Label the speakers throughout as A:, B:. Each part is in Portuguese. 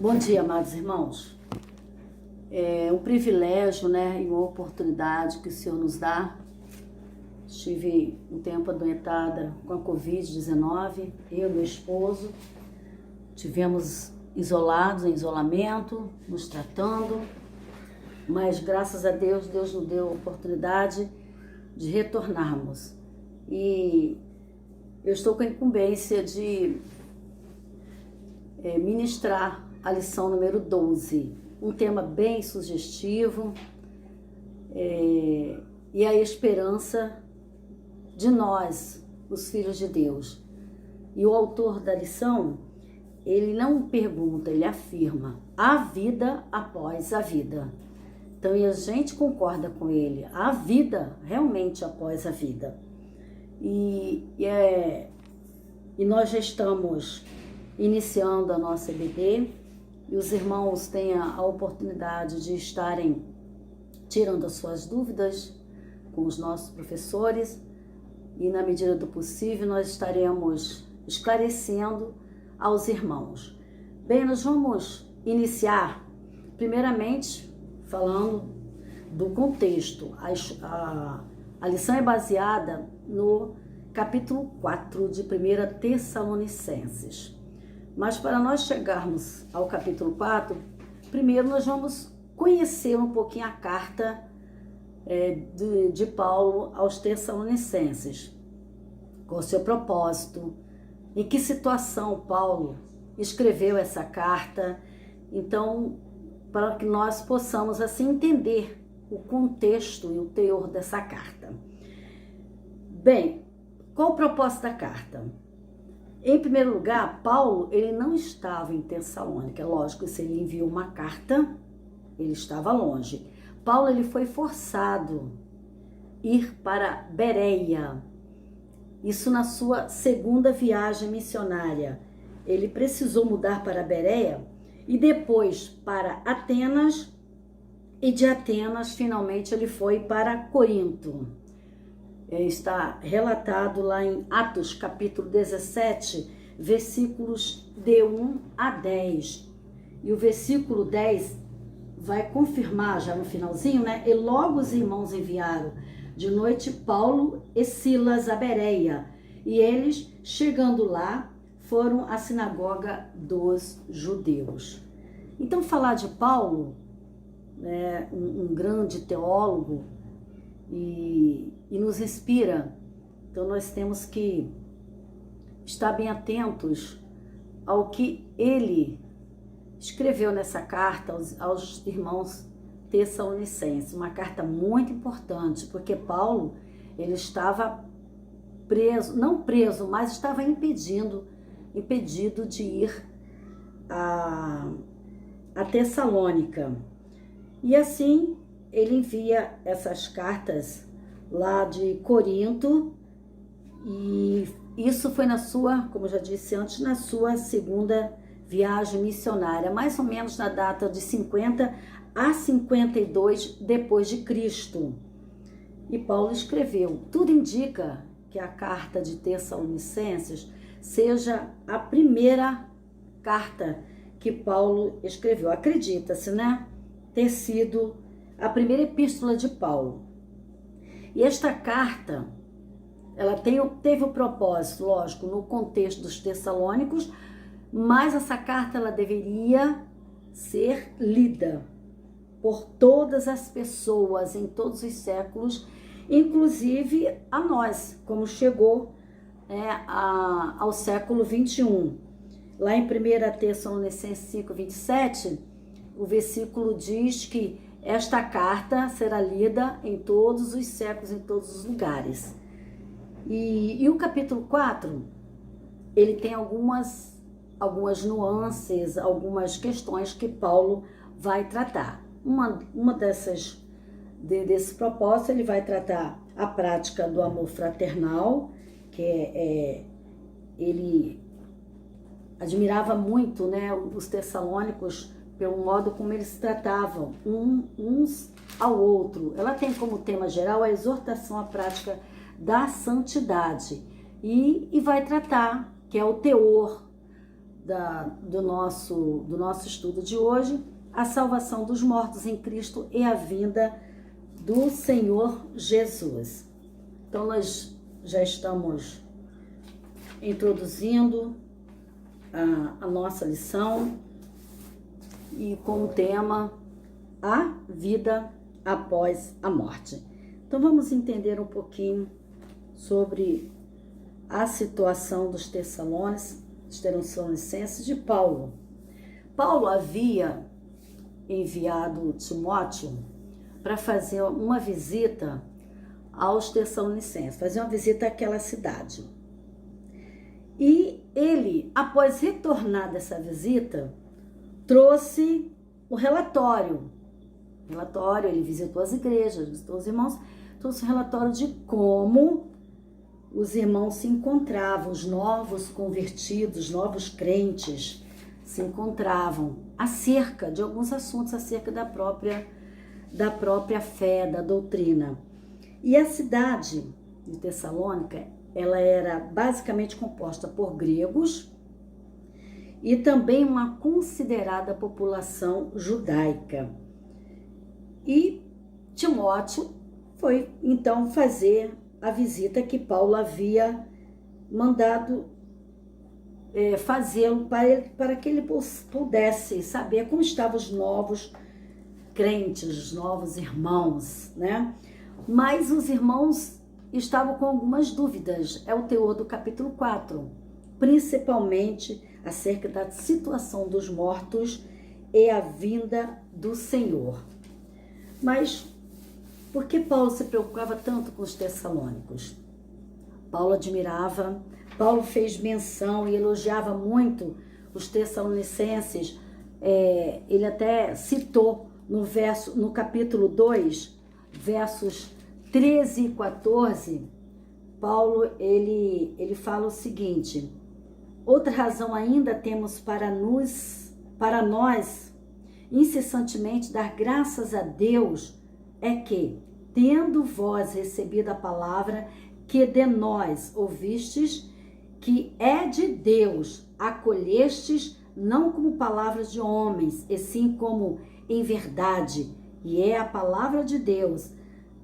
A: Bom dia, amados irmãos. É um privilégio, né, e uma oportunidade que o Senhor nos dá. Estive um tempo adoentada com a Covid-19, eu e meu esposo. Tivemos isolados, em isolamento, nos tratando, mas graças a Deus, Deus nos deu a oportunidade de retornarmos. E eu estou com a incumbência de ministrar a lição número 12, um tema bem sugestivo, e a esperança de nós, os filhos de Deus. E o autor da lição, ele não pergunta, ele afirma: há vida após a vida. Então, e a gente concorda com ele, há vida realmente após a vida. E nós já estamos iniciando a nossa EBD, e os irmãos têm a oportunidade de estarem tirando as suas dúvidas com os nossos professores, e na medida do possível nós estaremos esclarecendo aos irmãos. Bem, nós vamos iniciar primeiramente falando do contexto. A lição é baseada no capítulo 4 de 1 Tessalonicenses. Mas para nós chegarmos ao capítulo 4, primeiro nós vamos conhecer um pouquinho a carta de Paulo aos Tessalonicenses. Qual o seu propósito, em que situação Paulo escreveu essa carta. Então, para que nós possamos assim entender o contexto e o teor dessa carta. Bem, qual o propósito da carta? Em primeiro lugar, Paulo, ele não estava em Tessalônica. Lógico, se ele enviou uma carta, ele estava longe. Paulo, ele foi forçado a ir para Bereia. Isso na sua segunda viagem missionária. Ele precisou mudar para Bereia e depois para Atenas, e de Atenas, finalmente, ele foi para Corinto. Está relatado lá em Atos, capítulo 17, versículos de 1 a 10. E o versículo 10 vai confirmar, já no finalzinho, né? E logo os irmãos enviaram de noite Paulo e Silas a Bereia. E eles, chegando lá, foram à sinagoga dos judeus. Então, falar de Paulo, né, um grande teólogo, e nos inspira. Então nós temos que estar bem atentos ao que ele escreveu nessa carta aos irmãos tessalonicenses, uma carta muito importante, porque Paulo, ele estava preso, não preso, mas estava impedido de ir a Tessalônica. E assim ele envia essas cartas lá de Corinto, e isso foi na sua, como eu já disse antes, na sua segunda viagem missionária, mais ou menos na data de 50 a 52 depois de Cristo. E Paulo escreveu. Tudo indica que a carta de Tessalonicenses seja a primeira carta que Paulo escreveu. Acredita-se, né? Ter sido a primeira epístola de Paulo. E esta carta, ela teve o propósito, lógico, no contexto dos tessalônicos, mas essa carta ela deveria ser lida por todas as pessoas em todos os séculos, inclusive a nós, como chegou ao século 21. Lá em 1 Tessalonicenses 5:27, o versículo diz que esta carta será lida em todos os séculos, em todos os lugares. E o capítulo 4, ele tem algumas nuances, algumas questões que Paulo vai tratar. Uma desse propósito, ele vai tratar a prática do amor fraternal, que ele admirava muito, né, os tessalônicos, pelo modo como eles tratavam uns ao outro. Ela tem como tema geral a exortação à prática da santidade. E vai tratar, que é o teor do nosso estudo de hoje, a salvação dos mortos em Cristo e a vinda do Senhor Jesus. Então, nós já estamos introduzindo a nossa lição e com o tema a vida após a morte. Então, vamos entender um pouquinho sobre a situação dos Tessalonicenses de Paulo. Paulo havia enviado Timóteo para fazer uma visita aos Tessalonicenses, fazer uma visita àquela cidade. E ele, após retornar dessa visita, trouxe o relatório. Ele visitou as igrejas, visitou os irmãos, trouxe o relatório de como os irmãos se encontravam, os novos convertidos, novos crentes se encontravam acerca de alguns assuntos, acerca da própria fé, da doutrina. E a cidade de Tessalônica, ela era basicamente composta por gregos e também uma considerada população judaica. E Timóteo foi então fazer a visita que Paulo havia mandado fazê-lo para que ele pudesse saber como estavam os novos crentes, os novos irmãos, né? Mas os irmãos estavam com algumas dúvidas, é o teor do capítulo 4, principalmente acerca da situação dos mortos e a vinda do Senhor. Mas por que Paulo se preocupava tanto com os tessalônicos? Paulo fez menção e elogiava muito os tessalonicenses. Ele até citou no capítulo 2, versos 13 e 14, Paulo ele fala o seguinte: outra razão ainda temos para nós incessantemente dar graças a Deus é que, tendo vós recebido a palavra que de nós ouvistes, que é de Deus, acolhestes não como palavras de homens, e sim como em verdade, e é a palavra de Deus,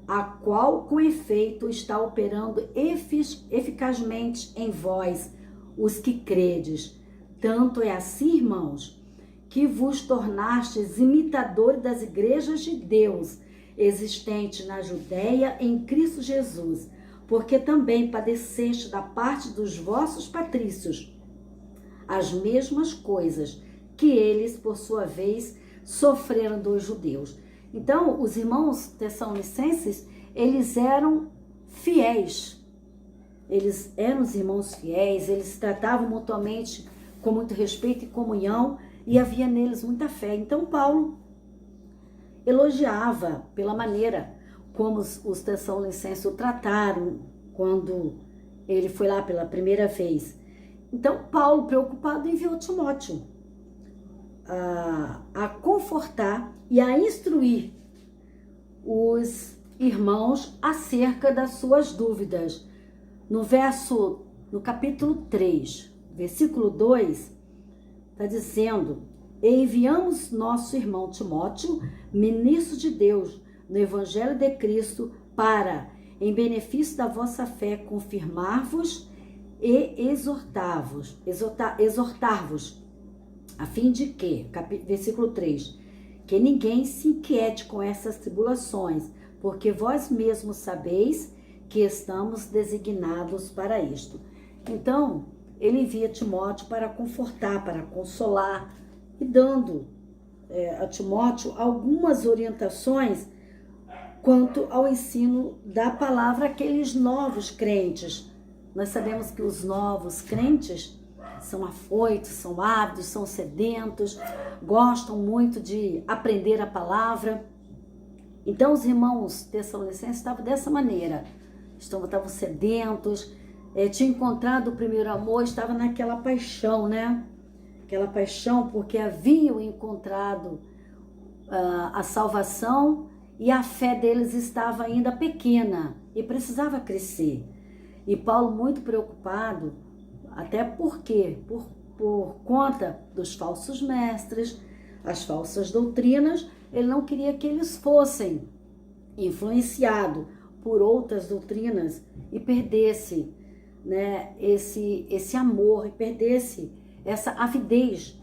A: a qual com efeito está operando eficazmente em vós, os que credes. Tanto é assim, irmãos, que vos tornastes imitadores das igrejas de Deus, existente na Judéia em Cristo Jesus, porque também padeceste da parte dos vossos patrícios as mesmas coisas que eles, por sua vez, sofreram dos judeus. Então, os irmãos tessalonicenses, eles eram fiéis. Eles eram os irmãos fiéis, eles se tratavam mutuamente com muito respeito e comunhão, e havia neles muita fé. Então, Paulo elogiava pela maneira como os tessalonicenses o trataram quando ele foi lá pela primeira vez. Então, Paulo, preocupado, enviou Timóteo a confortar e a instruir os irmãos acerca das suas dúvidas. No capítulo 3, versículo 2, está dizendo: enviamos nosso irmão Timóteo, ministro de Deus, no Evangelho de Cristo, para, em benefício da vossa fé, confirmar-vos e exortar-vos, a fim de que, versículo 3, que ninguém se inquiete com essas tribulações, porque vós mesmos sabeis que estamos designados para isto. Então, ele envia Timóteo para confortar, para consolar, e dando a Timóteo algumas orientações quanto ao ensino da palavra àqueles novos crentes. Nós sabemos que os novos crentes são afoitos, são ávidos, são sedentos, gostam muito de aprender a palavra. Então, os irmãos tessalonicenses estavam dessa maneira, estavam sedentos, tinham encontrado o primeiro amor, estavam naquela paixão, né? Aquela paixão porque haviam encontrado a salvação e a fé deles estava ainda pequena e precisava crescer. E Paulo, muito preocupado, até porque, por por conta dos falsos mestres, as falsas doutrinas, ele não queria que eles fossem influenciados por outras doutrinas e perdesse, né, esse amor, e perdesse essa avidez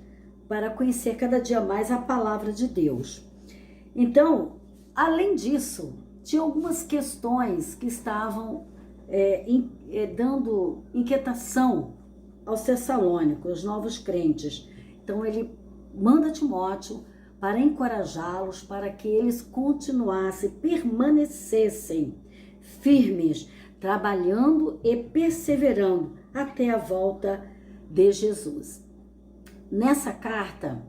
A: para conhecer cada dia mais a palavra de Deus. Então, além disso, tinha algumas questões que estavam dando inquietação aos tessalônicos, os novos crentes. Então, ele manda Timóteo para encorajá-los, para que eles continuassem, permanecessem firmes, trabalhando e perseverando até a volta de Jesus. Nessa carta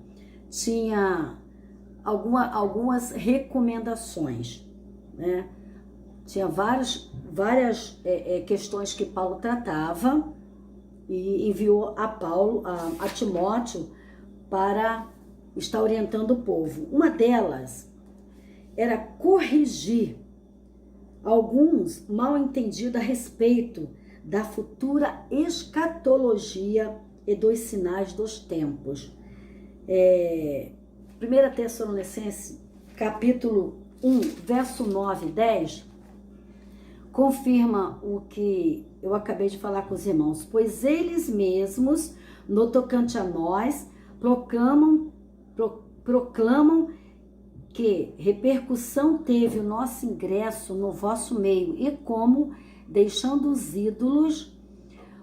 A: tinha algumas recomendações, né? Tinha várias questões que Paulo tratava e enviou a Timóteo para estar orientando o povo. Uma delas era corrigir alguns mal entendidos a respeito da futura escatologia e dos sinais dos tempos. 1 Tessalonicenses, capítulo 1, verso 9 e 10, confirma o que eu acabei de falar com os irmãos. Pois eles mesmos, no tocante a nós, proclamam que repercussão teve o nosso ingresso no vosso meio e como, deixando os ídolos,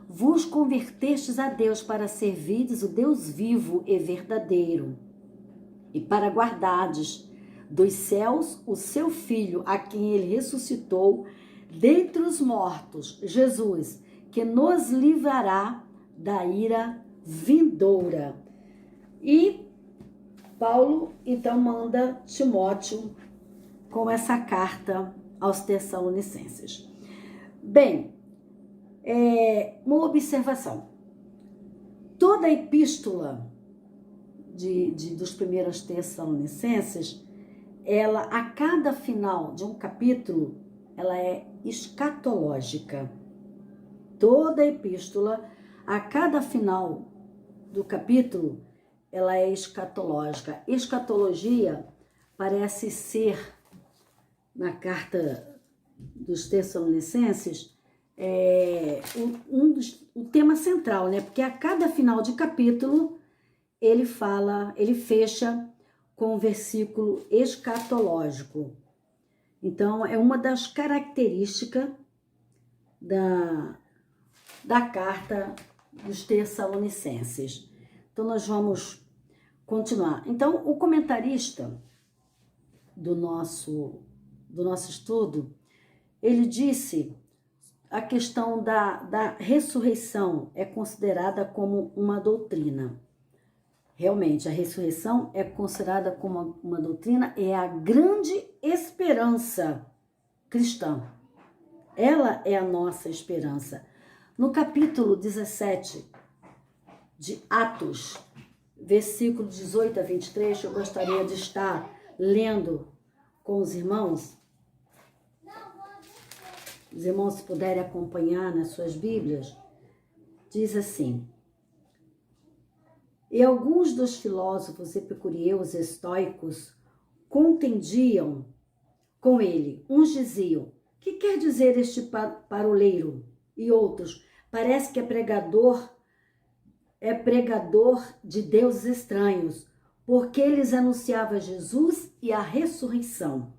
A: vos convertestes a Deus para servirdes o Deus vivo e verdadeiro e para guardardes dos céus o seu Filho, a quem ele ressuscitou dentre os mortos, Jesus, que nos livrará da ira vindoura. E Paulo, então, manda Timóteo com essa carta aos Tessalonicenses. Bem, uma observação. Toda a epístola dos primeiros Tessalonicenses, ela, a cada final de um capítulo, ela é escatológica. Toda a epístola, a cada final do capítulo, ela é escatológica. Escatologia parece ser, na carta dos Tessalonicenses, o tema central, né? Porque a cada final de capítulo ele fecha com um versículo escatológico. Então, é uma das características da carta dos Tessalonicenses. Então, nós vamos continuar. Então, o comentarista do nosso estudo, ele disse a questão da ressurreição é considerada como uma doutrina. Realmente, a ressurreição é considerada como uma doutrina, é a grande esperança cristã. Ela é a nossa esperança. No capítulo 17 de Atos, versículo 18 a 23, eu gostaria de estar lendo com os irmãos. Os irmãos, se puderem acompanhar nas suas Bíblias, diz assim: e alguns dos filósofos epicureus e estoicos contendiam com ele. Uns diziam: que quer dizer este paroleiro? E outros: parece que é pregador de deuses estranhos, porque eles anunciavam Jesus e a ressurreição.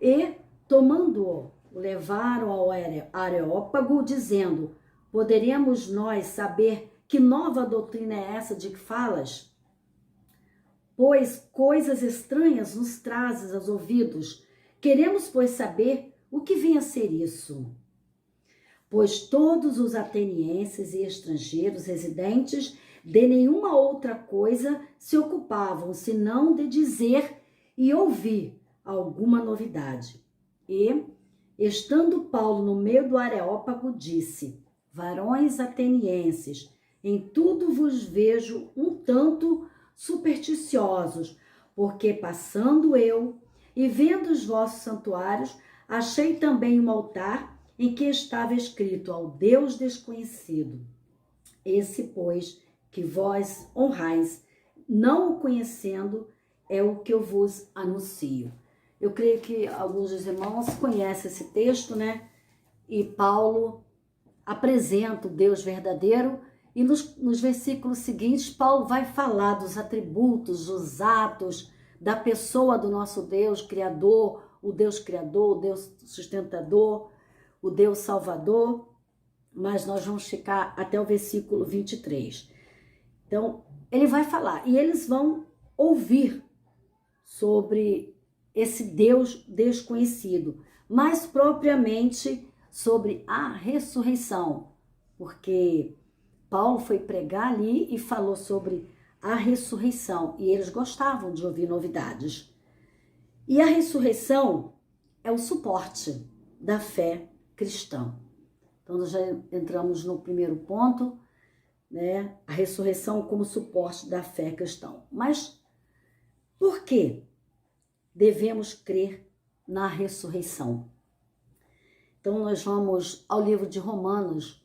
A: E, tomando-o, levaram ao Areópago, dizendo: poderemos nós saber que nova doutrina é essa de que falas? Pois coisas estranhas nos trazes aos ouvidos. Queremos, pois, saber o que vem a ser isso. Pois todos os atenienses e estrangeiros residentes de nenhuma outra coisa se ocupavam, senão de dizer e ouvir alguma novidade. E, estando Paulo no meio do Areópago, disse: varões atenienses, em tudo vos vejo um tanto supersticiosos, porque passando eu e vendo os vossos santuários, achei também um altar em que estava escrito: ao Deus desconhecido. Esse, pois, que vós honrais, não o conhecendo, é o que eu vos anuncio. Eu creio que alguns dos irmãos conhecem esse texto, né? E Paulo apresenta o Deus verdadeiro, e nos versículos seguintes, Paulo vai falar dos atributos, dos atos, da pessoa do nosso Deus Criador, o Deus sustentador, o Deus Salvador, mas nós vamos ficar até o versículo 23. Então, ele vai falar, e eles vão ouvir sobre esse Deus desconhecido, mais propriamente sobre a ressurreição, porque Paulo foi pregar ali e falou sobre a ressurreição, e eles gostavam de ouvir novidades. E a ressurreição é o suporte da fé cristã. Então, nós já entramos no primeiro ponto, né? A ressurreição como suporte da fé cristã. Mas por que devemos crer na ressurreição? Então, nós vamos ao livro de Romanos,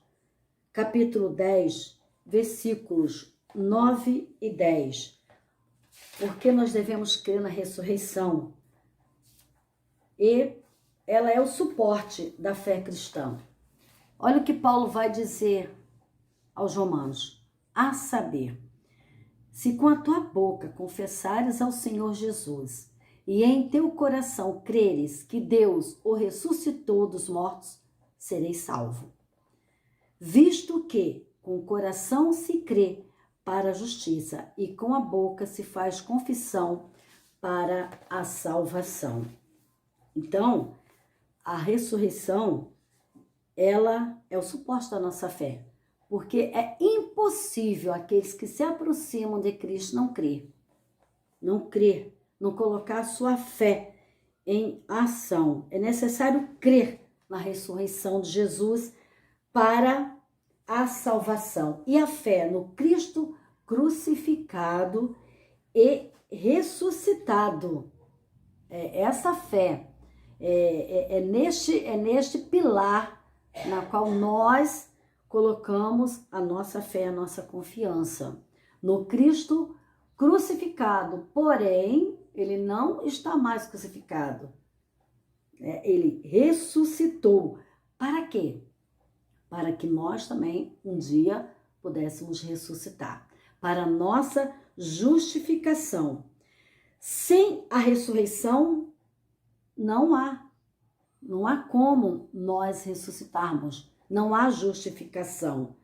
A: capítulo 10, versículos 9 e 10. Por que nós devemos crer na ressurreição? E ela é o suporte da fé cristã. Olha o que Paulo vai dizer aos romanos. A saber, se com a tua boca confessares ao Senhor Jesus e em teu coração creres que Deus o ressuscitou dos mortos, sereis salvo. Visto que com o coração se crê para a justiça e com a boca se faz confissão para a salvação. Então, a ressurreição, ela é o suporte da nossa fé, porque é impossível aqueles que se aproximam de Cristo não crer, não colocar a sua fé em ação. É necessário crer na ressurreição de Jesus para a salvação. E a fé no Cristo crucificado e ressuscitado. Essa fé é neste pilar na qual nós colocamos a nossa fé, a nossa confiança. No Cristo crucificado, porém, ele não está mais crucificado. Ele ressuscitou. Para quê? Para que nós também um dia pudéssemos ressuscitar. Para a nossa justificação. Sem a ressurreição, não há como nós ressuscitarmos. Não há justificação.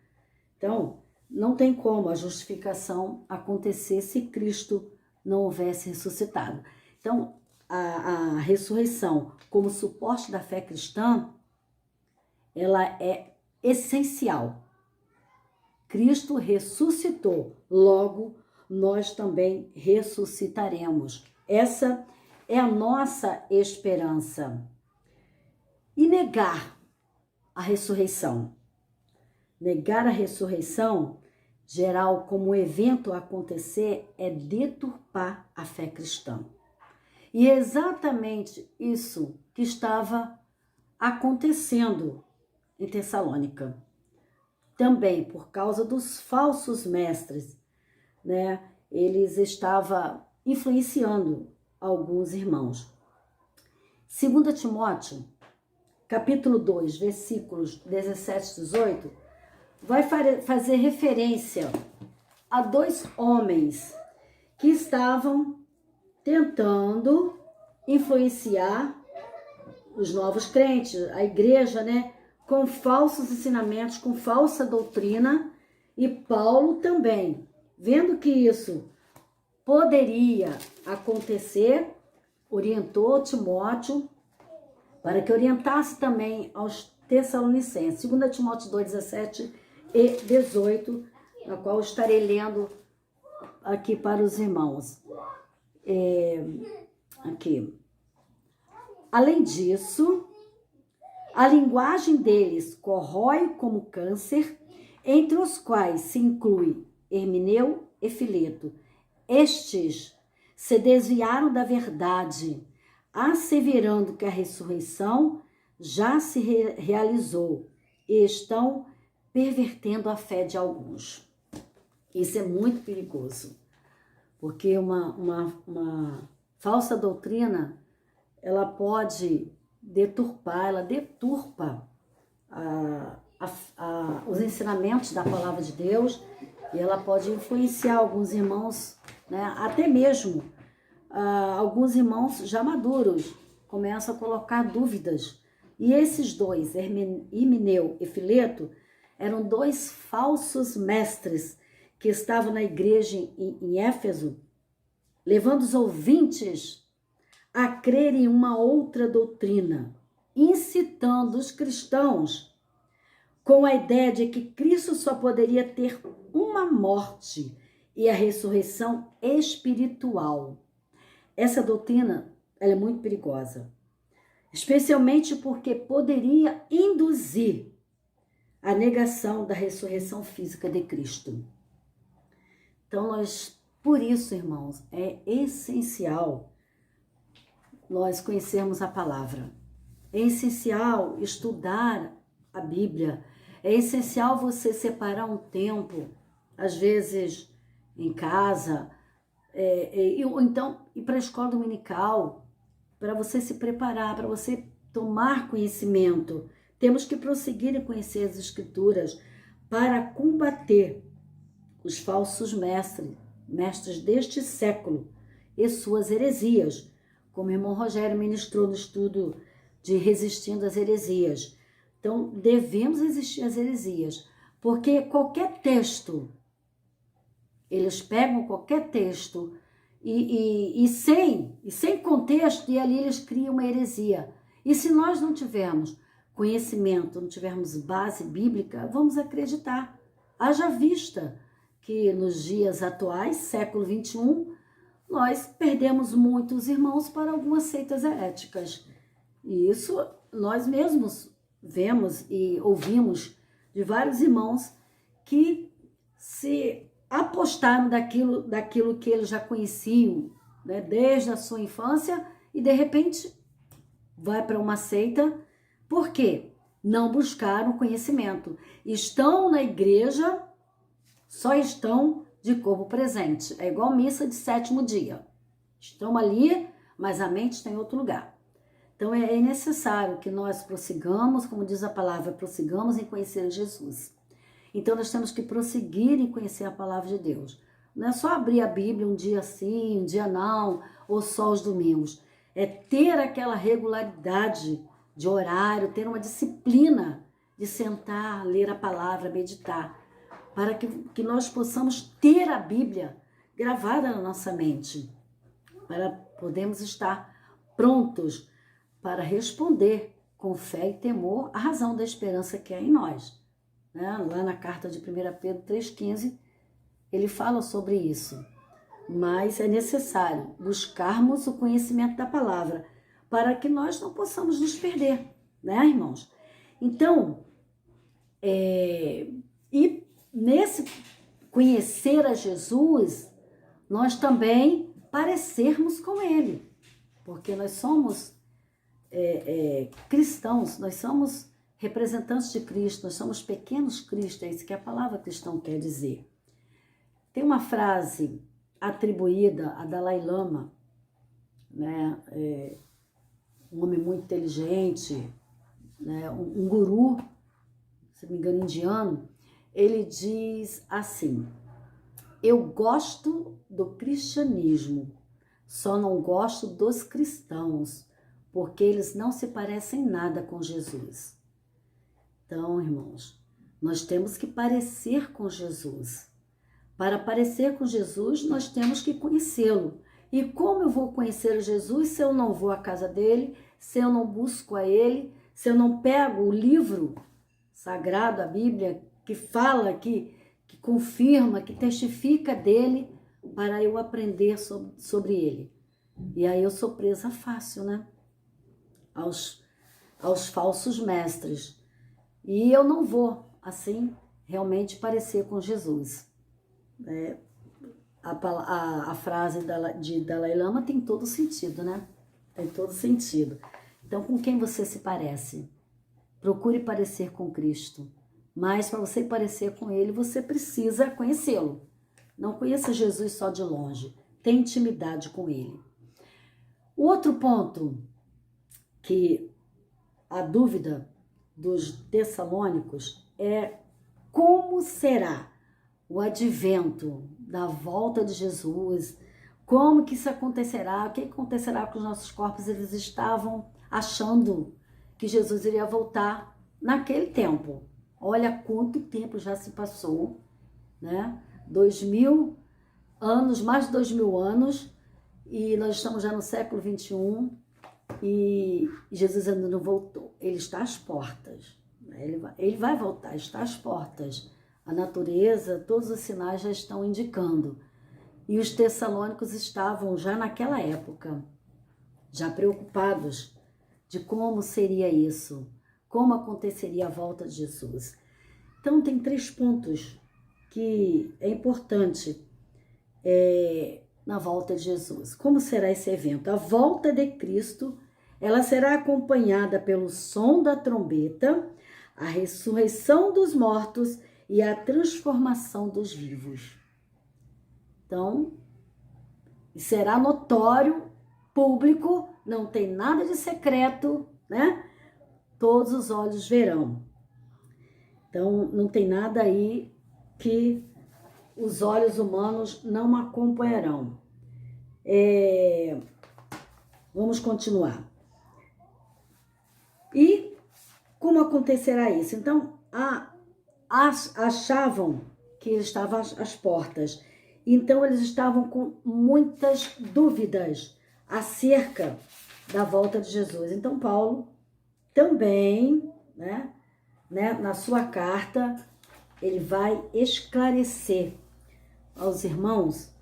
A: Então, não tem como a justificação acontecer se Cristo não houvesse ressuscitado. Então, a ressurreição como suporte da fé cristã, ela é essencial. Cristo ressuscitou, logo nós também ressuscitaremos. Essa é a nossa esperança. E negar a ressurreição. Negar a ressurreição, geral, como um evento a acontecer, é deturpar a fé cristã. E é exatamente isso que estava acontecendo em Tessalônica. Também por causa dos falsos mestres, né? Eles estavam influenciando alguns irmãos. 2 Timóteo, capítulo 2, versículos 17 e 18, vai fazer referência a dois homens que estavam tentando influenciar os novos crentes, a igreja, né? Com falsos ensinamentos, com falsa doutrina, e Paulo também, vendo que isso poderia acontecer, orientou Timóteo para que orientasse também aos Tessalonicenses. 2 Timóteo 2, 17 e 18, na qual eu estarei lendo aqui para os irmãos. Aqui. Além disso, a linguagem deles corrói como câncer, entre os quais se inclui Hermineu e Fileto. Estes se desviaram da verdade, asseverando que a ressurreição já se realizou e estão pervertendo a fé de alguns. Isso é muito perigoso, porque uma falsa doutrina, ela pode ela deturpa os ensinamentos da palavra de Deus, e ela pode influenciar alguns irmãos, né? Até mesmo alguns irmãos já maduros começam a colocar dúvidas. E esses dois, Himeneu e Fileto, eram dois falsos mestres que estavam na igreja em Éfeso, levando os ouvintes a crer em uma outra doutrina, incitando os cristãos com a ideia de que Cristo só poderia ter uma morte e a ressurreição espiritual. Essa doutrina, ela é muito perigosa, especialmente porque poderia induzir a negação da ressurreição física de Cristo. Então, por isso, irmãos, é essencial nós conhecermos a palavra. É essencial estudar a Bíblia. É essencial você separar um tempo, às vezes em casa, ou então ir para a escola dominical, para você se preparar, para você tomar conhecimento. Temos que prosseguir em conhecer as Escrituras para combater os falsos mestres deste século e suas heresias, como o irmão Rogério ministrou no estudo de Resistindo às Heresias. Então, devemos resistir às heresias, porque qualquer texto, eles pegam qualquer texto e sem contexto, e ali eles criam uma heresia. E se nós não tivermos conhecimento, não tivermos base bíblica, vamos acreditar. Haja vista que nos dias atuais, século 21, nós perdemos muitos irmãos para algumas seitas heréticas. E isso nós mesmos vemos e ouvimos de vários irmãos que se apostaram daquilo que eles já conheciam, né, desde a sua infância, e de repente vai para uma seita. Por quê? Não buscaram conhecimento. Estão na igreja, só estão de corpo presente. É igual missa de sétimo dia. Estão ali, mas a mente está em outro lugar. Então é necessário que nós prossigamos, como diz a palavra, prossigamos em conhecer Jesus. Então nós temos que prosseguir em conhecer a palavra de Deus. Não é só abrir a Bíblia um dia sim, um dia não, ou só os domingos. É ter aquela regularidade de horário, ter uma disciplina de sentar, ler a palavra, meditar, para que nós possamos ter a Bíblia gravada na nossa mente, para podermos estar prontos para responder com fé e temor a razão da esperança que é em nós. Lá na carta de 1 Pedro 3,15, ele fala sobre isso. Mas é necessário buscarmos o conhecimento da palavra para que nós não possamos nos perder, né, irmãos? Então, e nesse conhecer a Jesus, nós também parecermos com ele, porque nós somos cristãos, nós somos representantes de Cristo, nós somos pequenos Cristo, é isso que a palavra cristão quer dizer. Tem uma frase atribuída a Dalai Lama, né, um homem muito inteligente, né, um guru, se não me engano, indiano. Ele diz assim: eu gosto do cristianismo, só não gosto dos cristãos, porque eles não se parecem nada com Jesus. Então, irmãos, nós temos que parecer com Jesus. Para parecer com Jesus, nós temos que conhecê-lo. E como eu vou conhecer Jesus se eu não vou à casa dele, se eu não busco a ele, se eu não pego o livro sagrado, a Bíblia, que fala, que confirma, que testifica dele, para eu aprender sobre ele. E aí eu sou presa fácil, né? Aos falsos mestres. E eu não vou, assim, realmente parecer com Jesus. A frase de Dalai Lama tem todo sentido, né? Tem todo sentido. Então, com quem você se parece? Procure parecer com Cristo. Mas para você parecer com ele, você precisa conhecê-lo. Não conheça Jesus só de longe. Tenha intimidade com ele. O outro ponto que a dúvida dos tessalônicos é como será o advento da volta de Jesus, como que isso acontecerá, o que acontecerá com os nossos corpos. Eles estavam achando que Jesus iria voltar naquele tempo. Olha quanto tempo já se passou, né? 2000 anos, mais de 2000 anos, e nós estamos já no século 21 e Jesus ainda não voltou. Ele está às portas, né? Ele vai voltar, está às portas. A natureza, todos os sinais já estão indicando. E os tessalônicos estavam já naquela época, já preocupados de como seria isso, como aconteceria a volta de Jesus. Então tem 3 pontos que é importante na volta de Jesus. Como será esse evento? A volta de Cristo, ela será acompanhada pelo som da trombeta, a ressurreição dos mortos e a transformação dos vivos. Então, será notório, público, não tem nada de secreto, né? Todos os olhos verão. Então, não tem nada aí que os olhos humanos não acompanharão. Vamos continuar. E como acontecerá isso? Então, achavam que ele estava às portas. Então, eles estavam com muitas dúvidas acerca da volta de Jesus. Então, Paulo também, na sua carta, ele vai esclarecer aos irmãos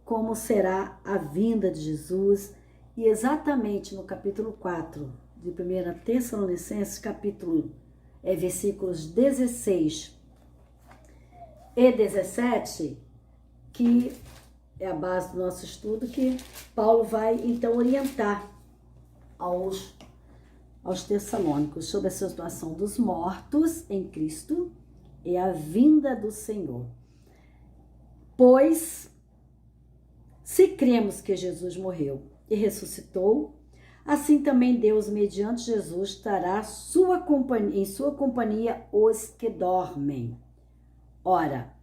A: como será a vinda de Jesus. E exatamente no capítulo 4 de 1 Tessalonicenses, versículos 16 e 17, que é a base do nosso estudo, que Paulo vai então orientar aos tessalônicos sobre a situação dos mortos em Cristo e a vinda do Senhor. Pois, se cremos que Jesus morreu e ressuscitou, assim também Deus, mediante Jesus, trará em sua companhia os que dormem. Ora,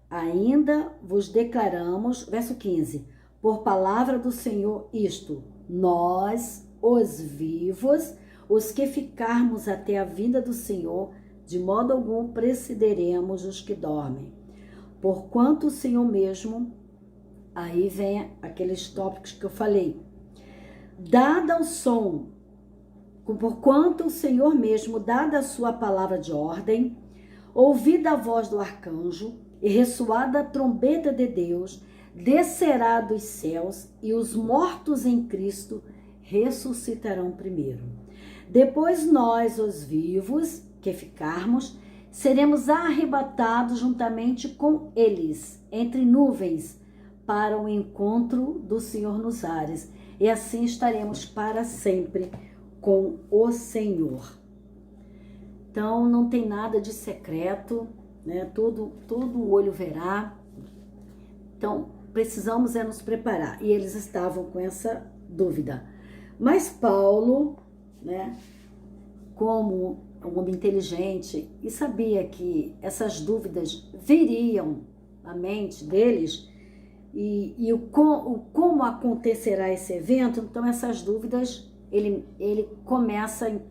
A: ainda vos declaramos, verso 15, por palavra do Senhor isto, nós, os vivos, os que ficarmos até a vinda do Senhor, de modo algum precederemos os que dormem. Porquanto o Senhor mesmo, aí vem aqueles tópicos que eu falei, dada o som, porquanto o Senhor mesmo, dada a sua palavra de ordem, ouvida a voz do arcanjo e ressoada a trombeta de Deus, descerá dos céus e os mortos em Cristo ressuscitarão primeiro. Depois nós, os vivos, que ficarmos, seremos arrebatados juntamente com eles, entre nuvens, para o encontro do Senhor nos ares, e assim estaremos para sempre com o Senhor. Então, não tem nada de secreto, né? Todo o olho verá. Então, precisamos nos preparar. E eles estavam com essa dúvida. Mas Paulo, como um homem inteligente, e sabia que essas dúvidas viriam à mente deles, e como acontecerá esse evento, então essas dúvidas ele começa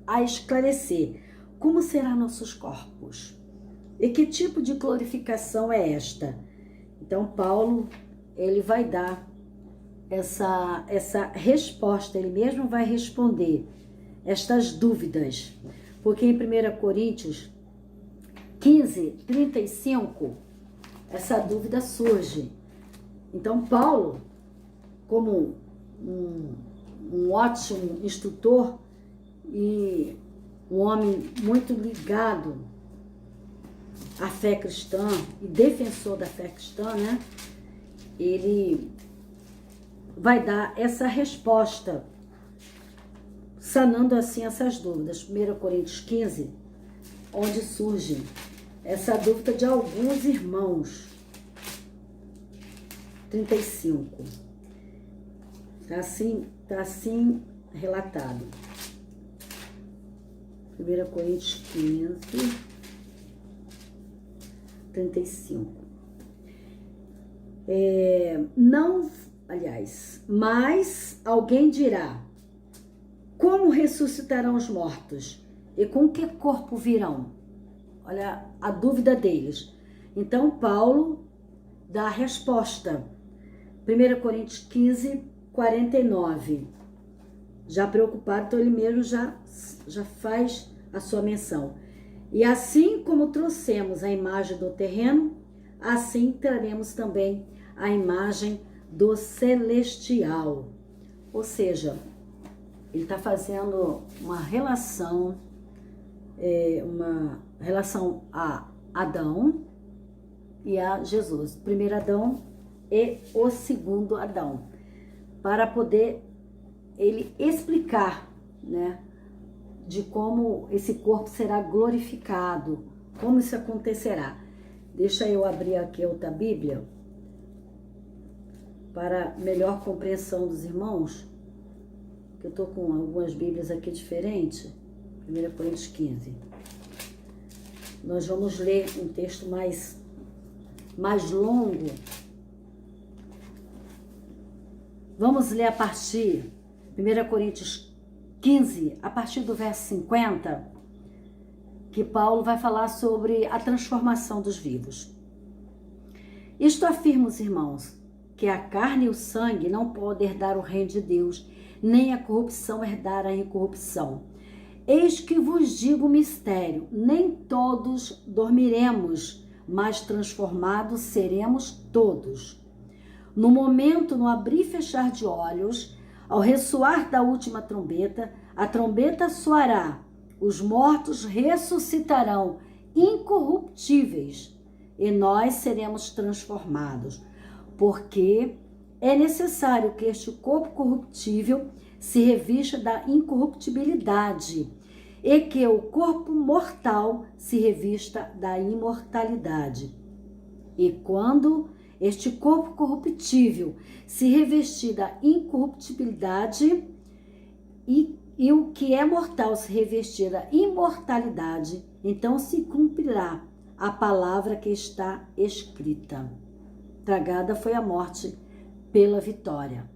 A: a esclarecer. Como serão nossos corpos? E que tipo de glorificação é esta? Então, Paulo, ele vai dar essa resposta, ele mesmo vai responder estas dúvidas. Porque em 1 Coríntios 15, 35, essa dúvida surge. Então, Paulo, como um ótimo instrutor e um homem muito ligado à fé cristã e defensor da fé cristã, ele vai dar essa resposta, sanando assim essas dúvidas. 1 Coríntios 15, onde surge essa dúvida de alguns irmãos. 35. Tá assim relatado. 1 Coríntios 15, 35. Mas alguém dirá: como ressuscitarão os mortos? E com que corpo virão? Olha a dúvida deles. Então, Paulo dá a resposta. 1 Coríntios 15, 49. Já preocupado, então ele mesmo já faz a sua menção. E assim como trouxemos a imagem do terreno, assim traremos também a imagem do celestial. Ou seja, ele está fazendo uma relação a Adão e a Jesus. O primeiro Adão e o segundo Adão. Para poder ele explicar, né, de como esse corpo será glorificado, como isso acontecerá. Deixa eu abrir aqui outra Bíblia para melhor compreensão dos irmãos, que eu estou com algumas Bíblias aqui diferentes. 1 Coríntios 15. Nós vamos ler um texto mais longo. Vamos ler a partir, 1 Coríntios 15, a partir do verso 50, que Paulo vai falar sobre a transformação dos vivos. Isto afirma, os irmãos, que a carne e o sangue não podem herdar o reino de Deus, nem a corrupção herdar a incorrupção. Eis que vos digo o mistério: nem todos dormiremos, mas transformados seremos todos. No momento, no abrir e fechar de olhos, ao ressoar da última trombeta, a trombeta soará, os mortos ressuscitarão incorruptíveis, e nós seremos transformados, porque é necessário que este corpo corruptível se revista da incorruptibilidade, e que o corpo mortal se revista da imortalidade. E quando este corpo corruptível se revestir da incorruptibilidade e o que é mortal se revestir da imortalidade, então se cumprirá a palavra que está escrita: tragada foi a morte pela vitória.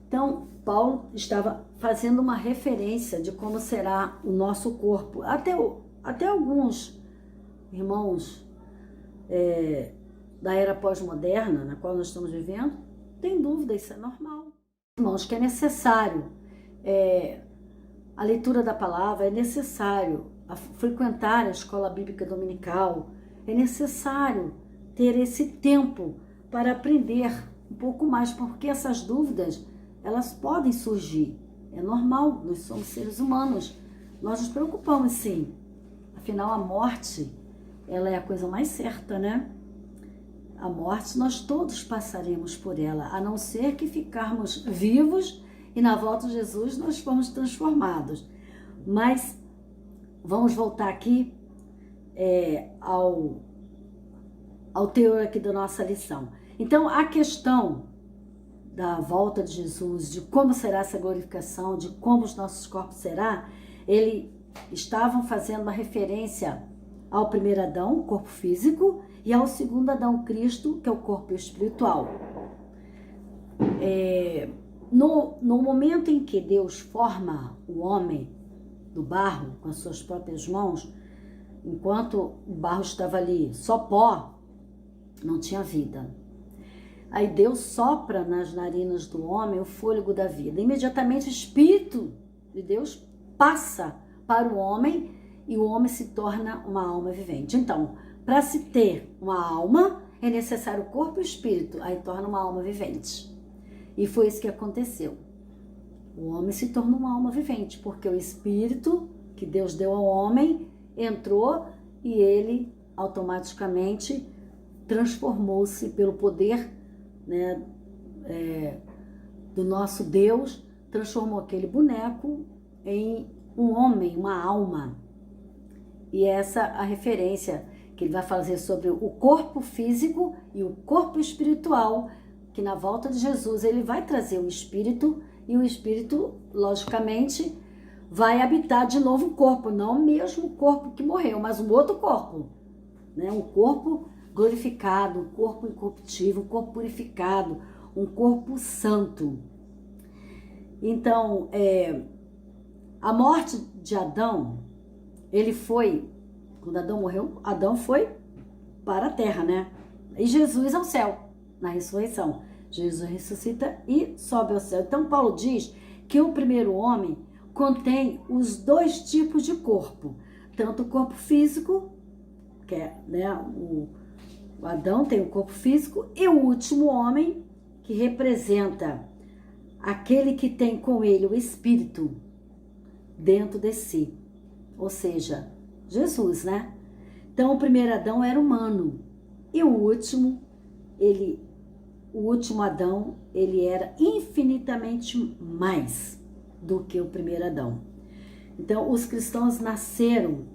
A: Então, Paulo estava fazendo uma referência de como será o nosso corpo. Até alguns irmãos da era pós-moderna, na qual nós estamos vivendo, tem dúvida, isso é normal. Irmãos, que é necessário a leitura da palavra, é necessário frequentar a escola bíblica dominical, é necessário ter esse tempo para aprender um pouco mais, porque essas dúvidas, elas podem surgir. É normal, nós somos seres humanos, nós nos preocupamos sim. Afinal, a morte, ela é a coisa mais certa, né? A morte, nós todos passaremos por ela, a não ser que ficarmos vivos e na volta de Jesus nós fomos transformados. Mas vamos voltar aqui ao teor aqui da nossa lição. Então, a questão da volta de Jesus, de como será essa glorificação, de como os nossos corpos será, eles estavam fazendo uma referência ao primeiro Adão, o corpo físico, e ao segundo Adão, Cristo, que é o corpo espiritual. No momento em que Deus forma o homem do barro com as suas próprias mãos, enquanto o barro estava ali só pó, não tinha vida. Aí Deus sopra nas narinas do homem o fôlego da vida. Imediatamente o Espírito de Deus passa para o homem e o homem se torna uma alma vivente. Então, para se ter uma alma, é necessário o corpo e o espírito, aí torna uma alma vivente. E foi isso que aconteceu. O homem se tornou uma alma vivente, porque o espírito que Deus deu ao homem entrou e ele automaticamente transformou-se pelo poder, né, do nosso Deus, transformou aquele boneco em um homem, uma alma. E essa a referência que ele vai fazer sobre o corpo físico e o corpo espiritual que na volta de Jesus ele vai trazer o Espírito, e o Espírito, logicamente, vai habitar de novo o corpo, não o mesmo corpo que morreu, mas um outro corpo, né? Um corpo glorificado, um corpo incorruptível, um corpo purificado, um corpo santo. Então, a morte de Adão, ele foi, quando Adão morreu, Adão foi para a terra, né? E Jesus ao céu, na ressurreição. Jesus ressuscita e sobe ao céu. Então, Paulo diz que o primeiro homem contém os dois tipos de corpo, tanto o corpo físico, que é, né, o Adão tem o corpo físico, e o último homem, que representa aquele que tem com ele o Espírito dentro de si, ou seja, Jesus, né? Então, o primeiro Adão era humano, e o último Adão, ele era infinitamente mais do que o primeiro Adão. Então, os cristãos nasceram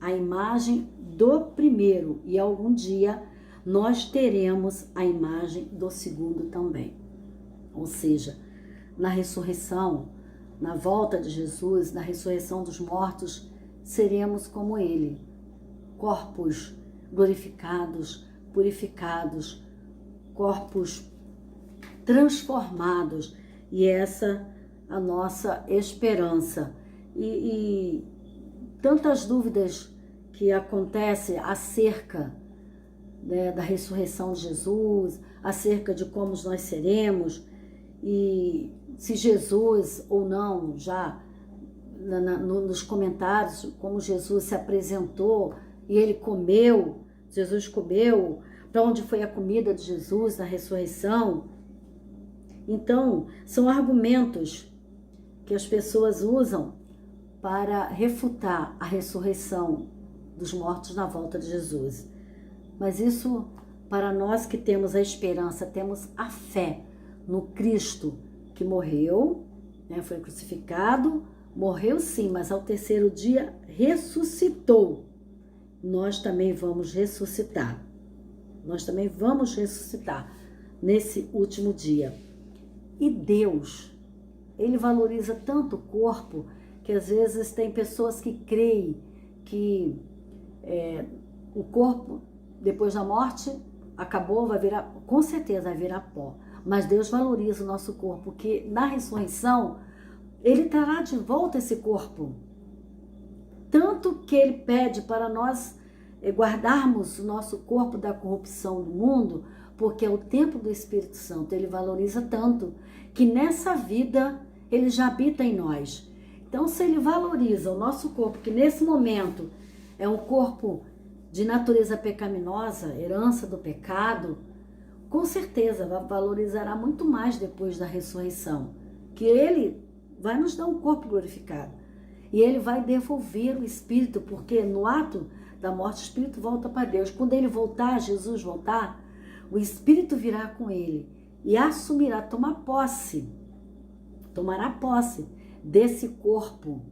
A: à imagem do primeiro, e algum dia nós teremos a imagem do segundo também. Ou seja, na ressurreição, na volta de Jesus, na ressurreição dos mortos, seremos como ele, corpos glorificados, purificados, corpos transformados, e essa a nossa esperança. E tantas dúvidas que acontecem acerca, né, da ressurreição de Jesus, acerca de como nós seremos, e se Jesus ou não, já nos comentários, como Jesus se apresentou e ele comeu, Jesus comeu, para onde foi a comida de Jesus na ressurreição. Então, são argumentos que as pessoas usam para refutar a ressurreição dos mortos na volta de Jesus. Mas isso, para nós que temos a esperança, temos a fé no Cristo que morreu, né, foi crucificado, morreu sim, mas ao terceiro dia ressuscitou. Nós também vamos ressuscitar. Nós também vamos ressuscitar nesse último dia. E Deus, ele valoriza tanto o corpo que às vezes tem pessoas que creem que o corpo, depois da morte, acabou, vai virar, com certeza vai virar pó. Mas Deus valoriza o nosso corpo, porque na ressurreição, ele trará de volta esse corpo. Tanto que ele pede para nós guardarmos o nosso corpo da corrupção do mundo, porque é o templo do Espírito Santo. Ele valoriza tanto que nessa vida ele já habita em nós. Então, se ele valoriza o nosso corpo, que nesse momento é um corpo de natureza pecaminosa, herança do pecado, com certeza valorizará muito mais depois da ressurreição, que ele vai nos dar um corpo glorificado. E ele vai devolver o Espírito, porque no ato da morte o Espírito volta para Deus. Quando ele voltar, Jesus voltar, o Espírito virá com ele e assumirá, tomará posse desse corpo.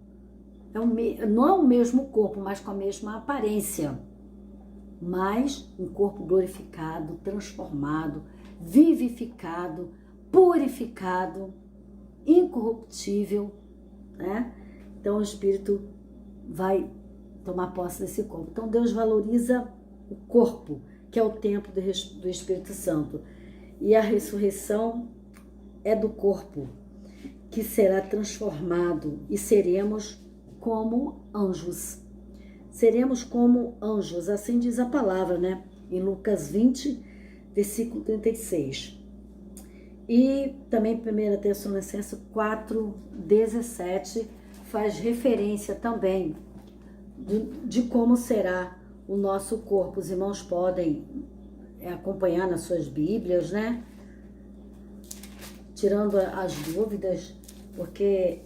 A: Não é o mesmo corpo, mas com a mesma aparência. Mas um corpo glorificado, transformado, vivificado, purificado, incorruptível, né? Então o Espírito vai tomar posse desse corpo. Então Deus valoriza o corpo, que é o templo do Espírito Santo. E a ressurreição é do corpo, que será transformado, e seremos como anjos. Seremos como anjos, assim diz a palavra, né? Em Lucas 20, versículo 36. E também 1 Tessalonicenses 4, 17, faz referência também de como será o nosso corpo. Os irmãos podem acompanhar nas suas Bíblias, né? Tirando as dúvidas, porque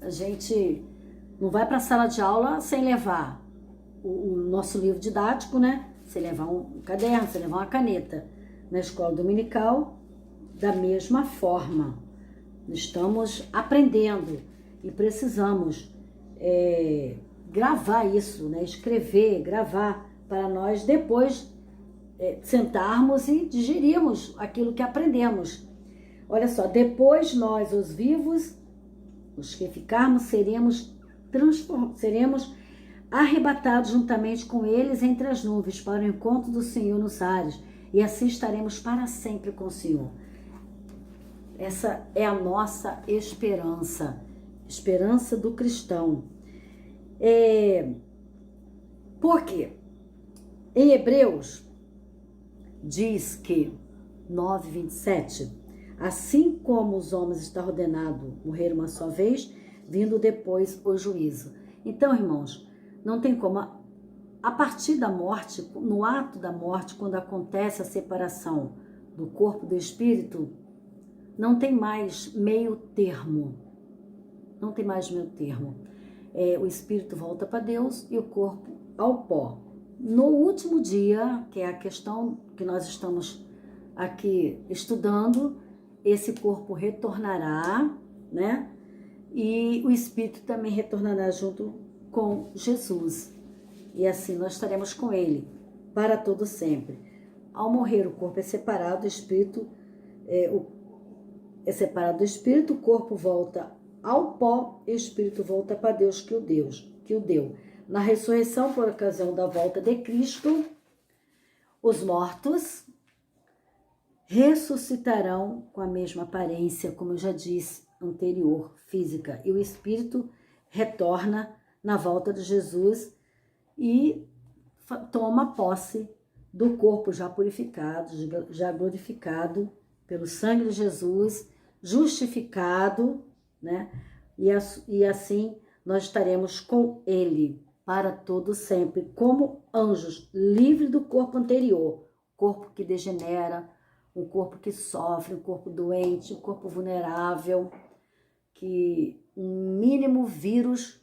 A: a gente não vai para a sala de aula sem levar o nosso livro didático, né? Sem levar um caderno, sem levar uma caneta. Na escola dominical, da mesma forma. Estamos aprendendo e precisamos gravar isso, né? Escrever, gravar, para nós depois sentarmos e digerirmos aquilo que aprendemos. Olha só, depois nós, os vivos, os que ficarmos, seremos arrebatados juntamente com eles entre as nuvens para o encontro do Senhor nos ares, e assim estaremos para sempre com o Senhor. Essa é a nossa esperança, esperança do cristão. Por quê? Em Hebreus diz que 9:27, assim como os homens está ordenado morrer uma só vez, vindo depois o juízo. Então, irmãos, não tem como, a partir da morte, no ato da morte, quando acontece a separação do corpo e do espírito, não tem mais meio termo. Não tem mais meio termo. O espírito volta para Deus e o corpo ao pó. No último dia, que é a questão que nós estamos aqui estudando, esse corpo retornará, né? E o espírito também retornará junto com Jesus. E assim nós estaremos com ele para todo sempre. Ao morrer, o corpo é separado, o espírito é separado do espírito, o corpo volta ao pó e o espírito volta para Deus que o deu. Na ressurreição, por ocasião da volta de Cristo, os mortos ressuscitarão com a mesma aparência, como eu já disse anterior, física, e o espírito retorna na volta de Jesus e toma posse do corpo já purificado, já glorificado pelo sangue de Jesus, justificado, né? E assim nós estaremos com ele para todo sempre, como anjos, livre do corpo anterior, corpo que degenera, um corpo que sofre, um corpo doente, um corpo vulnerável, que um mínimo vírus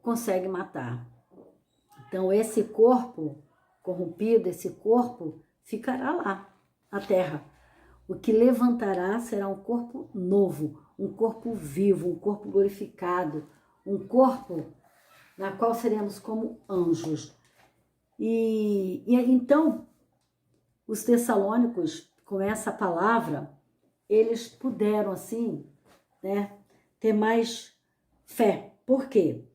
A: consegue matar. Então esse corpo corrompido, esse corpo ficará lá, na terra. O que levantará será um corpo novo, um corpo vivo, um corpo glorificado, um corpo na qual seremos como anjos. E então, os tessalônicos, com essa palavra, eles puderam, assim, né, ter mais fé. Por quê?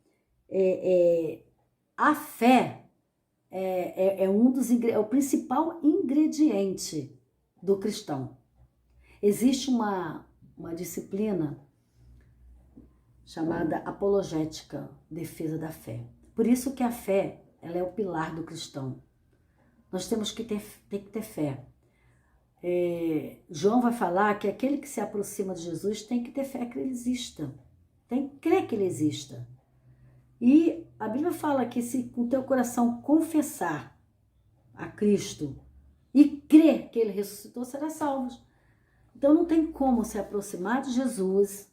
A: A fé é o principal ingrediente do cristão. Existe uma disciplina chamada apologética, defesa da fé. Por isso que a fé, ela é o pilar do cristão. Nós temos que ter fé. João vai falar que aquele que se aproxima de Jesus tem que ter fé que ele exista. Tem que crer que ele exista. E a Bíblia fala que se com o teu coração confessar a Cristo e crer que ele ressuscitou, será salvo. Então não tem como se aproximar de Jesus,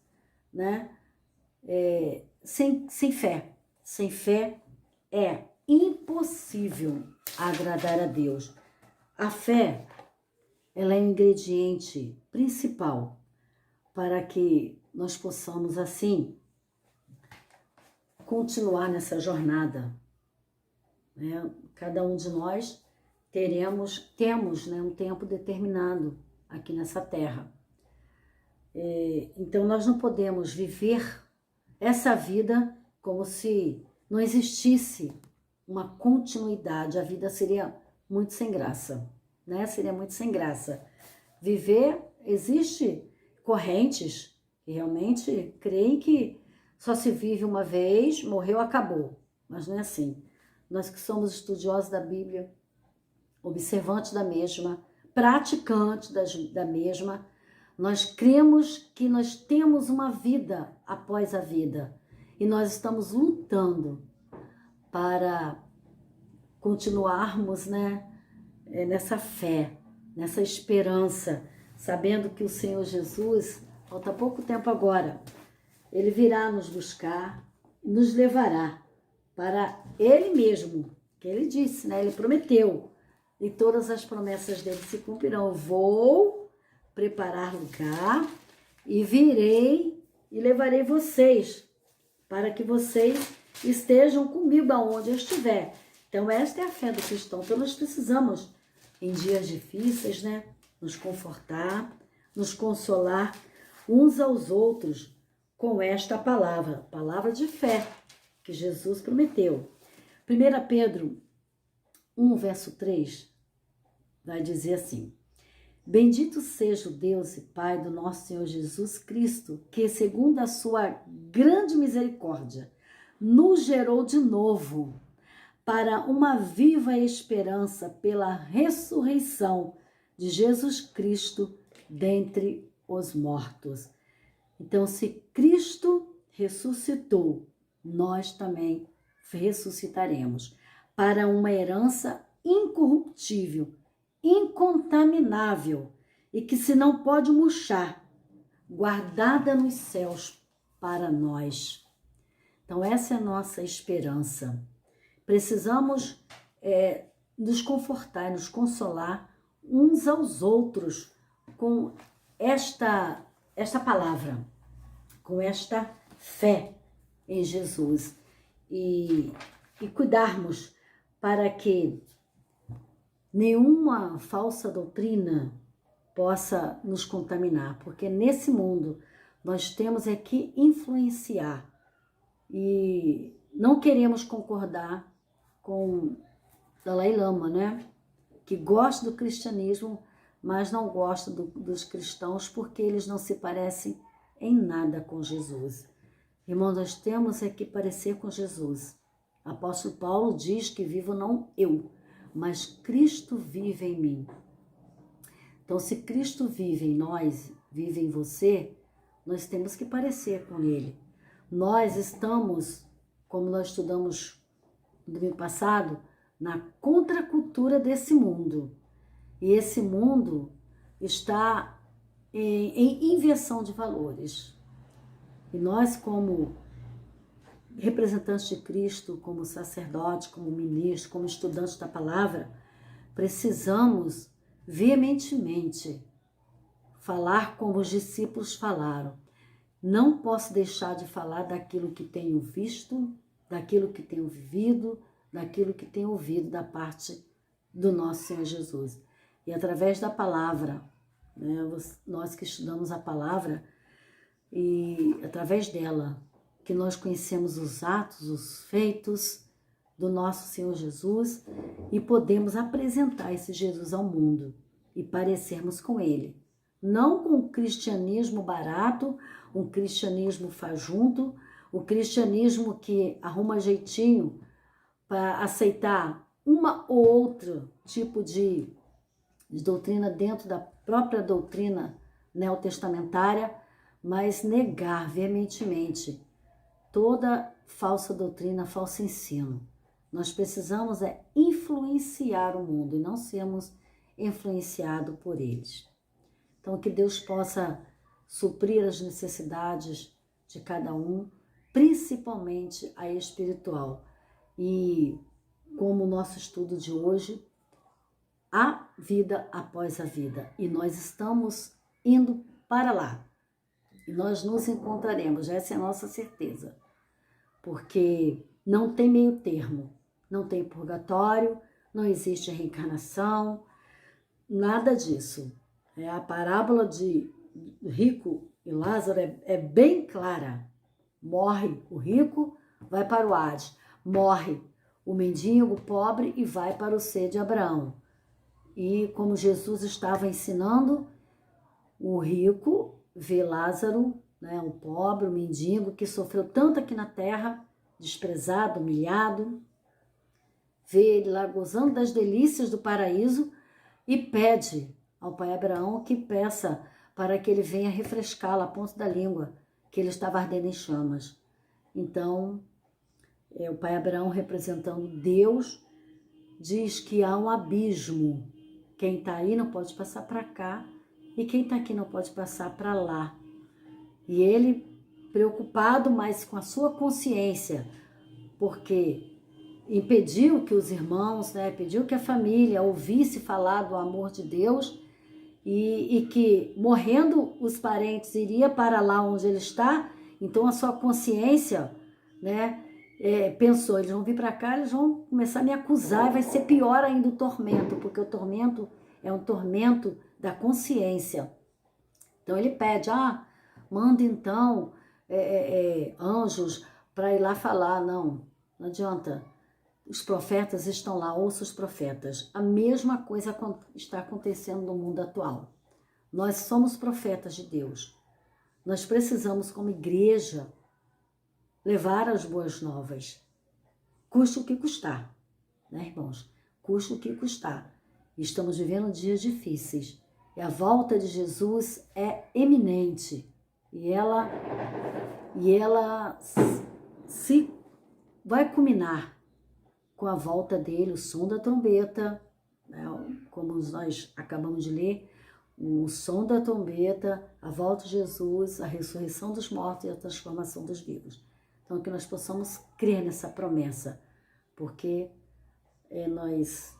A: né? Sem fé. Sem fé é impossível agradar a Deus. A fé, ela é o ingrediente principal para que nós possamos, assim, continuar nessa jornada. Né? Cada um de nós temos, né, um tempo determinado aqui nessa terra. Então nós não podemos viver essa vida como se não existisse uma continuidade. A vida seria muito sem graça, né? Seria muito sem graça. Existe correntes que realmente creem que só se vive uma vez, morreu, acabou. Mas não é assim. Nós que somos estudiosos da Bíblia, observantes da mesma, praticantes da mesma, nós cremos que nós temos uma vida após a vida e nós estamos lutando para continuarmos, né, nessa fé, nessa esperança, sabendo que o Senhor Jesus, falta pouco tempo agora, ele virá nos buscar, nos levará para ele mesmo, que ele disse, né, ele prometeu, e todas as promessas dele se cumprirão. Eu vou preparar lugar e virei e levarei vocês para que vocês estejam comigo aonde eu estiver. Então, esta é a fé do cristão. Então, nós precisamos, em dias difíceis, né, nos confortar, nos consolar uns aos outros com esta palavra de fé que Jesus prometeu. 1 Pedro 1, verso 3, vai dizer assim: Bendito seja o Deus e Pai do nosso Senhor Jesus Cristo, que, segundo a sua grande misericórdia, nos gerou de novo para uma viva esperança pela ressurreição de Jesus Cristo dentre os mortos. Então, se Cristo ressuscitou, nós também ressuscitaremos para uma herança incorruptível, incontaminável e que se não pode murchar, guardada nos céus para nós. Então, essa é a nossa esperança. Precisamos nos confortar, nos consolar uns aos outros com esta palavra, com esta fé em Jesus e cuidarmos para que nenhuma falsa doutrina possa nos contaminar, porque nesse mundo nós temos que influenciar e não queremos concordar com Dalai Lama, né? Que gosta do cristianismo, mas não gosta dos cristãos porque eles não se parecem em nada com Jesus. Irmãos, nós temos que parecer com Jesus. O apóstolo Paulo diz que vivo não eu, mas Cristo vive em mim. Então, se Cristo vive em nós, vive em você, nós temos que parecer com Ele. Nós estamos, como nós estudamos no domingo passado, na contracultura desse mundo. E esse mundo está em inversão de valores. E nós, como representantes de Cristo, como sacerdote, como ministro, como estudantes da palavra, precisamos veementemente falar como os discípulos falaram. Não posso deixar de falar daquilo que tenho visto, daquilo que tenho vivido, daquilo que tenho ouvido da parte do nosso Senhor Jesus. E através da palavra, né, nós que estudamos a palavra, e através dela, que nós conhecemos os atos, os feitos do nosso Senhor Jesus e podemos apresentar esse Jesus ao mundo e parecermos com Ele. Não com um cristianismo barato, um cristianismo fajunto, um cristianismo que arruma jeitinho para aceitar uma ou outra tipo de doutrina dentro da própria doutrina neotestamentária, mas negar veementemente toda falsa doutrina, falso ensino. Nós precisamos influenciar o mundo e não sermos influenciados por eles. Então, que Deus possa suprir as necessidades de cada um, principalmente a espiritual. E como o nosso estudo de hoje, a vida após a vida. E nós estamos indo para lá. E nós nos encontraremos, essa é a nossa certeza. Porque não tem meio termo, não tem purgatório, não existe reencarnação, nada disso. A parábola de rico e Lázaro é bem clara. Morre o rico, vai para o Hades. Morre o mendigo, o pobre, e vai para o seio de Abraão. E como Jesus estava ensinando, o rico vê Lázaro, né, o pobre, o mendigo, que sofreu tanto aqui na terra, desprezado, humilhado, vê ele lá gozando das delícias do paraíso e pede ao pai Abraão que peça para que ele venha refrescá-lo a ponta da língua, que ele estava ardendo em chamas. Então, o pai Abraão, representando Deus, diz que há um abismo. Quem está aí não pode passar para cá e quem está aqui não pode passar para lá. E ele, preocupado mais com a sua consciência, porque impediu que os irmãos, né, pediu que a família ouvisse falar do amor de Deus e que, morrendo os parentes, iria para lá onde ele está. Então a sua consciência, né, pensou, eles vão vir para cá, eles vão começar a me acusar e vai ser pior ainda o tormento, porque o tormento é um tormento da consciência. Então ele pede, manda então anjos para ir lá falar. Não adianta. Os profetas estão lá, ouça os profetas. A mesma coisa está acontecendo no mundo atual. Nós somos profetas de Deus. Nós precisamos, como igreja, levar as boas novas. Custe o que custar, né, irmãos? Custe o que custar. Estamos vivendo dias difíceis. E a volta de Jesus é eminente. E ela se vai culminar com a volta dele, o som da trombeta, né? Como nós acabamos de ler, o som da trombeta, a volta de Jesus, a ressurreição dos mortos e a transformação dos vivos. Então, que nós possamos crer nessa promessa, porque nós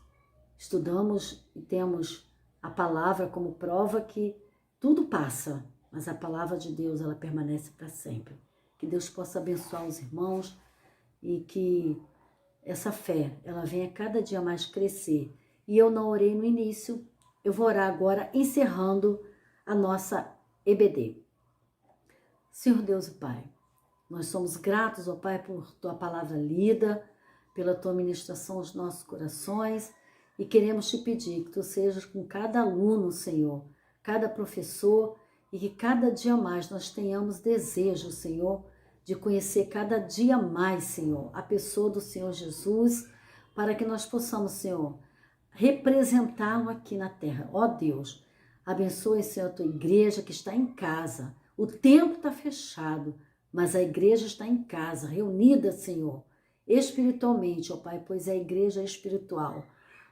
A: estudamos e temos a palavra como prova que tudo passa, mas a palavra de Deus, ela permanece para sempre. Que Deus possa abençoar os irmãos e que essa fé, ela venha cada dia mais crescer. E eu não orei no início, eu vou orar agora, encerrando a nossa EBD. Senhor Deus e Pai, nós somos gratos, ó Pai, por Tua palavra lida, pela Tua ministração aos nossos corações, e queremos Te pedir que Tu sejas com cada aluno, Senhor, cada professor, e que cada dia mais nós tenhamos desejo, Senhor, de conhecer cada dia mais, Senhor, a pessoa do Senhor Jesus, para que nós possamos, Senhor, representá-lo aqui na terra. Ó Deus, abençoe, Senhor, a Tua igreja que está em casa. O templo está fechado, mas a igreja está em casa, reunida, Senhor, espiritualmente, ó Pai, pois é a igreja espiritual.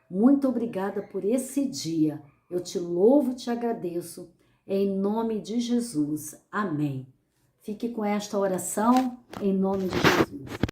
A: Muito obrigada por esse dia. Eu Te louvo e Te agradeço, em nome de Jesus. Amém. Fique com esta oração, em nome de Jesus.